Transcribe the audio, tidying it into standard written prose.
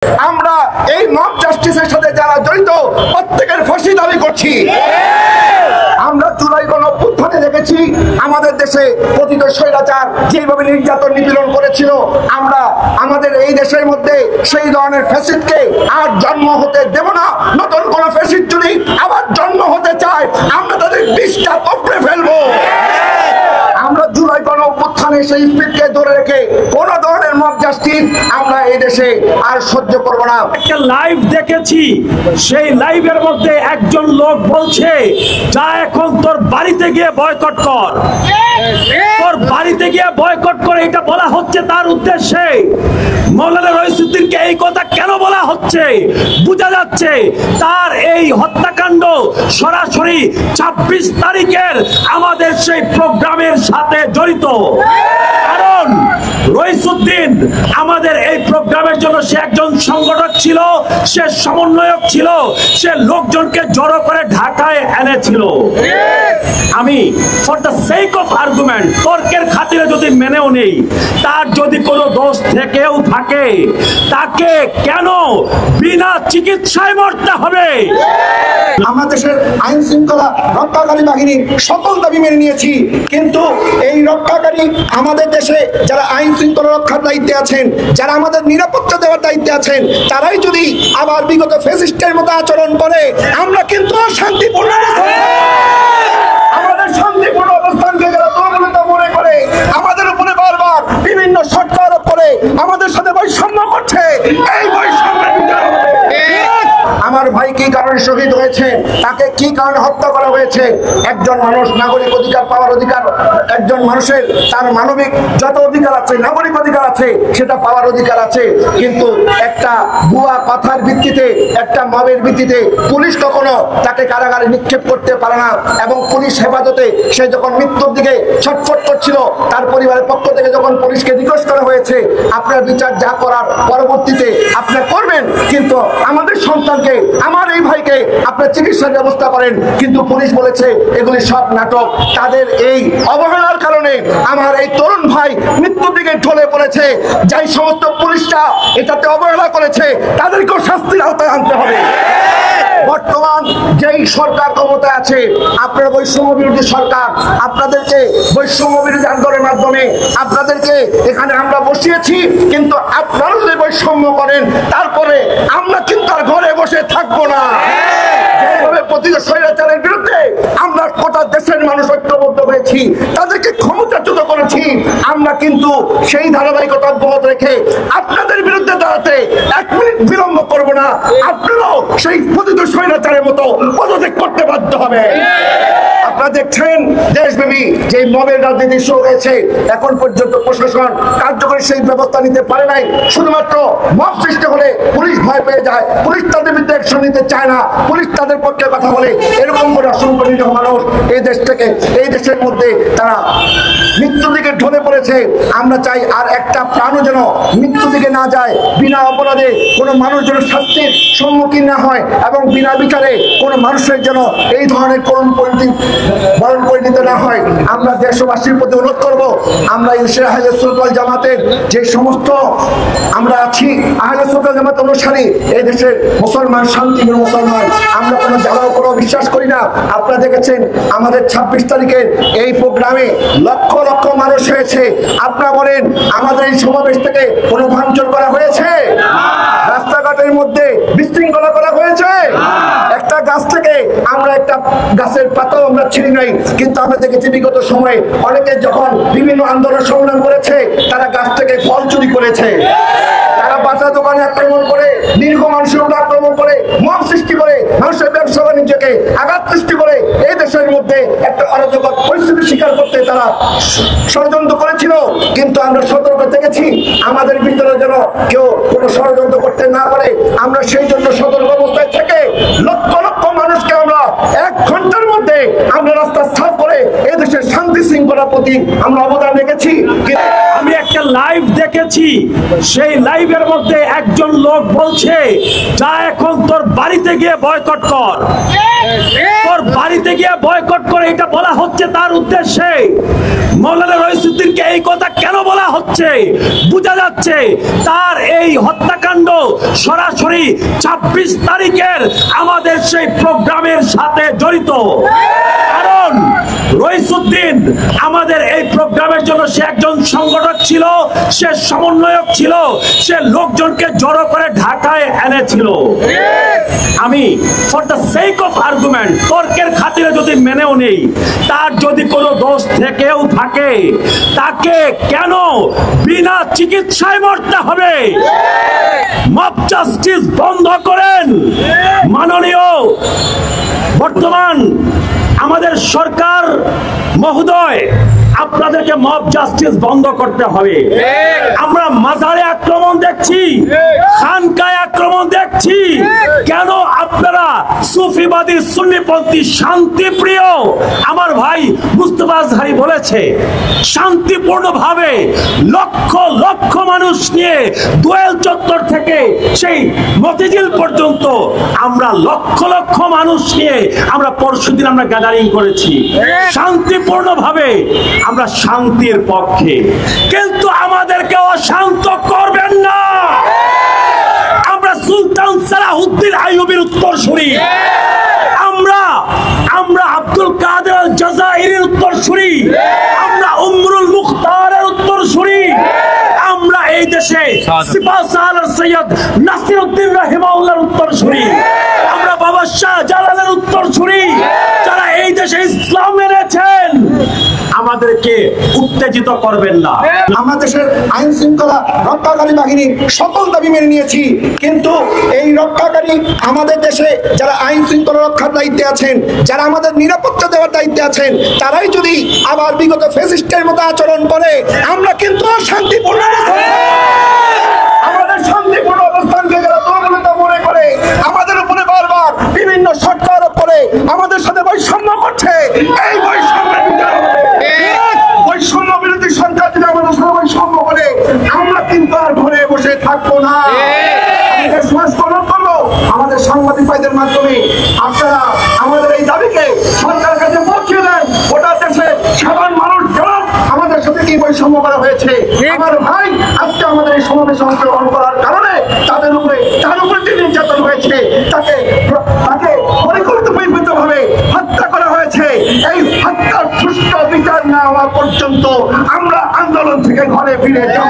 আমরা এই মব জাস্টিসের সাথে যারা জড়িত প্রত্যেকের ফাঁসি দাবি করছি। আমরা জুলাই গণঅভ্যুত্থানে দেখেছি আমাদের দেশে পতিত স্বৈরাচার যেভাবে নির্যাতন নিপীড়ন করেছিল, আমরা আমাদের এই দেশের মধ্যে সেই ধরনের ফ্যাসিস্টকে আর জন্ম হতে দেব না। নতুন কোন ফ্যাসিস্ট যদি আবার জন্ম হতে চায় আমরা তাদের বিষটা উপড়ে ফেলবো। আমরা জুলাই গণঅভ্যুত্থানে সেই স্পিরিটকে ধরে রেখে কোন ধরনের মব জাস্টিস আমরা এই দেশে আর সহ্য করব না। একটা লাইভ দেখেছি, সেই লাইভের মধ্যে একজন লোক বলছে যা এখন তোর বাড়িতে গিয়ে বয়কট কর, তোর বাড়িতে গিয়ে বয়কট করে, এটা বলা হচ্ছে তার উদ্দেশ্যে। মৌলানা রইসুদ্দিনকে এই কথা কেন বলা হচ্ছে? বোঝা যাচ্ছে তার এই হত্যাকাণ্ড সরাসরি 26 তারিখের আমাদের সেই প্রোগ্রামের সাথে জড়িত। কারণ রইসুদ্দিন আমাদের এই প্রোগ্রামের জন্য সে একজন সংগঠক ছিল, সে সমন্বয়ক ছিল, সে লোকজনকে জড়ো করে ঢাকায় এনেছিল। আমি for the sake of argument, তর্কের খাতিরে যদি মেনেও নেই, তার যদি কোনো দোষ থেকেও থাকে, তাকে কেন বিনা চিকিৎসায় মরতে হবে? আমরা দেশের আইন শৃঙ্খলা রক্ষাকারী বাহিনীর সকল দাবি মেনে নিয়েছি, কিন্তু এই রক্ষাকারী আমাদের দেশে যারা আইন শৃঙ্খলা রক্ষার দায়িত্বে আছেন, যারা আমাদের নিরাপত্তা দেওয়ার দায়িত্বে আছেন, তারাই যদি আবার বিগত ফ্যাসিস্টের মতো আচরণ করে, আমরা কিন্তু শান্তিপূর্ণ আমাদের শান্তিপূর্ণ অবস্থানকে যারা দুর্বলতা মনে করে আমাদের উপরে বারবার বিভিন্ন সরকার করে আমাদের সাথে বৈষম্য করছে, এই বৈষম্যের বিচার হবে। আমার ভাই কি কারণে শহীদ হয়েছে, তাকে কি কারণে হত্যা করা হয়েছে? একজন মানুষ নাগরিক অধিকার পাওয়ার অধিকার, একজন মানুষের তার মানবিক যত অধিকার আছে, নাগরিক অধিকার আছে, সেটা পাওয়ার অধিকার আছে। কিন্তু একটা ভুয়া কথার ভিত্তিতে, একটা মবের ভিত্তিতে পুলিশ কখনো তাকে কারাগারে নিক্ষেপ করতে পারে না। এবং পুলিশ হেফাজতে সে যখন মৃত্যুর দিকে ছটফট করছিল, তার পরিবারের পক্ষ থেকে যখন পুলিশকে রিকোয়েস্ট করা হয়েছে আপনার বিচার যা করার পরবর্তীতে আপনি করবেন, কিন্তু আমাদের সন্তানকে, আমার এই ভাইকে আপনার চিকিৎসার ব্যবস্থা করেন, কিন্তু পুলিশ বলেছে এগুলি সব নাটক। তাদের এই অবহেলার কারণে আমার এই তরুণ ভাই মৃত্যুর দিকে ঢলে পড়েছে। যাই সমস্ত পুলিশরা এটাতে অবহেলা করেছে তাদেরকেও শাস্তির আওতায় আনতে হবে। বর্তমান যেই সরকার ক্ষমতায় আছে, আপনার বৈষম্য বিরোধী সরকার, আপনাদেরকে বৈষম্য বিরোধী আন্দোলনের মাধ্যমে আপনাদেরকে এখানে আমরা বসিয়েছি, কিন্তু আপনারা যদি বৈষম্য করেন তারপরে আমরা কিন্তু আর ঘরে বসে থাকবো না। যেভাবে পতিত স্বৈরাচারের বিরুদ্ধে আমরা গোটা দেশের মানুষ ঐক্যবদ্ধ হয়েছি, তাদেরকে ক্ষমতাচ্যুত করেছি, আমরা কিন্তু সেই ধারাবাহিকতা অব্যাহত রেখে আপনাদের বিরুদ্ধে দাঁড়াতে 1 মিনিট বিলম্ব করব না। আপনারাও সেই পতিত স্বৈরাচারের মতো পদত্যাগ করতে বাধ্য হবে। আপনারা দেখছেন দেশব্যাপী যে মবের রাজনীতি শুরু হয়েছে, এখন পর্যন্ত প্রশাসন কার্যকরী সেই ব্যবস্থা নিতে পারে নাই। শুধুমাত্র মব সৃষ্টি হলে পুলিশ ভয় পেয়ে যায়, পুলিশ তাদের বিরুদ্ধে অ্যাকশন নিতে চায় না, পুলিশ তাদের পক্ষে কথা বলে। এরকম করে অসংগঠিত মানুষ এই দেশ থেকে, এই দেশের মধ্যে তারা মৃত্যুর দিকে ঢলে পড়েছে। আমরা চাই আর একটা প্রাণও যেন মৃত্যুর দিকে না যায়, বিনা অপরাধে কোনো মানুষ যেন শাস্তির সম্মুখীন না হয়, এবং বিনা বিচারে কোনো মানুষের যেন এই ধরনের করুণ বরণ পরিণত না হয়। আমরা দেশবাসীর প্রতি অনুরোধ করব, আমরা ইনশাআল্লাহ আহলে সুন্নাত ওয়াল জামাতের যে সমস্ত আমরা আছি, আহলে সুন্নাত ওয়াল জামাত অনুসারী, এই দেশের মুসলমান, শান্তিপ্রিয় মুসলমান, আমরা কোনো জ্বালাও কোনো বিশ্বাস করি না। আপনারা দেখেছেন আমাদের 26 তারিখের এই প্রোগ্রামে লক্ষ লক্ষ মানুষ হয়েছে। আপনারা বলেন আমাদের এই সমাবেশ থেকে কোনো ভাঙচুর করা হয়েছে? রাস্তাঘাটের মধ্যে বিশৃঙ্খলা করা হয়েছে? একটা গাছ থেকে আমরা একটা গাছের পাতাও আমরা ছিঁড়ি নাই, কিন্তু আমরা দেখেছি বিগত সময়ে অনেকে যখন বিভিন্ন আন্দোলন সংগ্রাম করেছে, তারা গাছ থেকে ফল চুরি করেছে, তারা বাসা দোকানে আক্রমণ করে, দীর্ঘ মানুষের উপর আক্রমণ করে, মব সৃষ্টি করে, মানুষের ব্যবসা বাণিজ্যকে আঘাত সৃষ্টি করে এই দেশের মধ্যে একটা অরাজকতা পরিস্থিতি স্বীকার করতে তারা ষড়যন্ত্র করেছিল। কিন্তু আমরা সতর্ক থেকেছি আমাদের ভিতরে যেন কেউ কোনো ষড়যন্ত্র করতে না পারে। আমরা সেই জন্য সতর্ক অবস্থায় থেকে লক্ষ লক্ষ মানুষকে আমরা 1 ঘন্টার মধ্যে আমরা রাস্তা সাফ করে এই দেশের শান্তি শৃঙ্খলার প্রতি আমরা অবদান রেখেছি। আমি একটা লাইভ দেখেছি। দেখেছি সেই লাইভের মধ্যে একজন লোক বলছে যা এখন তোর বাড়িতে গিয়ে বয়কট কর, তোর বাড়িতে গিয়ে বয়কট করে, এটা বলা হচ্ছে তার উদ্দেশ্যে। মৌলানা রইসুদ্দিনকে এই কথা কেন বলা হচ্ছে? বোঝা যাচ্ছে তার এই হত্যাকাণ্ড সরাসরি 26 তারিখের আমাদের সেই প্রোগ্রামের সাথে জড়িত। কারণ রইসুদ্দিন আমাদের এই প্রোগ্রামের জন্য সে একজন সংগঠক ছিল, সে সমন্বয়ক ছিল, সে লোকজনকে জড়ো করে ঢাকায় এনেছিল। আমি for the sake of argument, তর্কের খাতিরে যদি মেনেও নেই, তার যদি কোনো দোষ থেকেও থাকে, তাকে কেন বিনা চিকিৎসায় মরতে হবে? মব জাস্টিস বন্ধ করেন। মাননীয় বর্তমান আমাদের সরকার মহোদয়, আপনাদেরকে মব জাস্টিস বন্ধ করতে হবে। আমরা মাজারে আক্রমণ দেখছি, খানকায় আক্রমণ দেখছি, কেন আপনারা সুফিবাদী সুন্নিপন্থী শান্তিপ্রিয়, আমার ভাই মুস্তাফা আজহারি বলেছে শান্তিপূর্ণভাবে লক্ষ লক্ষ মানুষ নিয়ে দোয়েল চত্বর থেকে সেই মতিঝিল পর্যন্ত আমরা লক্ষ লক্ষ মানুষ নিয়ে আমরা পরশুদিন আমরা গ্যাদারিং করেছি শান্তিপূর্ণভাবে। আমরা শান্তির পক্ষে, কিন্তু আমাদেরকে অশান্ত করবেন না। আমরা সুলতান সালাহুদ্দিন আইয়ুবীর উত্তরসূরি, আমরা আব্দুল কাদের আল জাযাইরির উত্তরসূরি, আমরা উমরুল মুখতারের উত্তরসূরি, আমরা এই দেশে সিপাহ সালার সৈয়দ নাসিরউদ্দিন রাহিমাহুল্লাহর উত্তরসূরি, আমরা বাবা শাহজালালের উত্তরসূরি, যারা এই দেশে ইসলাম এনেছেন। আমাদেরকে উত্তেজিত করবেন না। আমরা দেশের আইন শৃঙ্খলা রক্ষাকারী বাহিনীর সকল দাবি মেনে নিয়েছি, কিন্তু এই রক্ষাকারী আমাদের দেশে যারা আইন শৃঙ্খলা রক্ষার দায়িত্বে আছেন, যারা আমাদের নিরাপত্তা দেওয়ার দায়িত্বে আছেন, তারাই যদি আবার বিগত ফ্যাসিস্টের মতো আচরণ করে, আমরা কিন্তু শান্তিপূর্ণ আমাদের শান্তিপূর্ণ অবস্থানকে যারা দুর্বলতা মনে করে আমাদের উপরে বারবার বিভিন্ন সরকার করে আমাদের সাথে বৈষম্য করছে, এই বৈষম্যের বিচার হবে। বৈষম্য বিরোধী সরকার যদি আমাদের সাথে বৈষম্য করে, আমরা কিন্তু আর ঘরে বসে থাকবো না। আমাদের সাংবাদিক ভাইদের মাধ্যমে আপনারা আমাদের এই দাবিকে সরকারের কাছে পৌঁছে দেন। গোটা দেশে সাধারণ মানুষ জানান আমাদের সাথে কি বৈষম্য করা হয়েছে। আমার ভাই আজকে আমাদের এই সমাবেশে অংশগ্রহণ করার কারণে তার উপরে যে নির্যাতন হয়েছে, তাকে পরিকল্পিতভাবে হত্যা করা হয়েছে। এই হত্যার সুষ্ঠু বিচার না হওয়া পর্যন্ত আমরা আন্দোলন থেকে ঘরে ফিরে যাব।